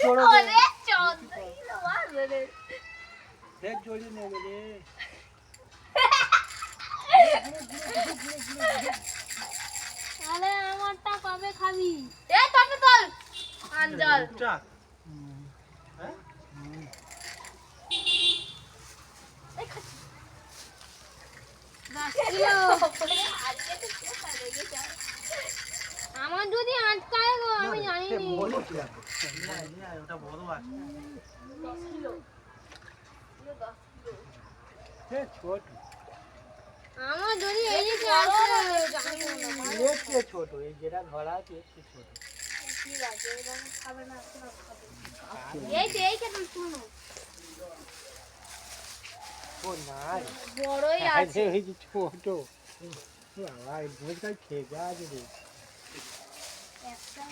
বড় ওরে চন্দ্রই মারবে রে দেখ জড়িয়ে নেবে রে আরে আমারটা কবে খাবি? এ তবে তোল আঞ্জল চাক হ্যাঁ আমার যদি আটকায় গো আমি জানি নি। ওটা বড় আছে 10 কিলো ছোট আমার যদি এই যে জানি না। একটু ছোট এই যেটা ধরা আছে একটু ছোট ঠিক আছে এটা খাবে না এখন খাবে এই যে এই কেন শুনো ও নাই বড়ই আছে এই যে ছোট বাবা এই ভোজটা খেয়ে যা রে একটা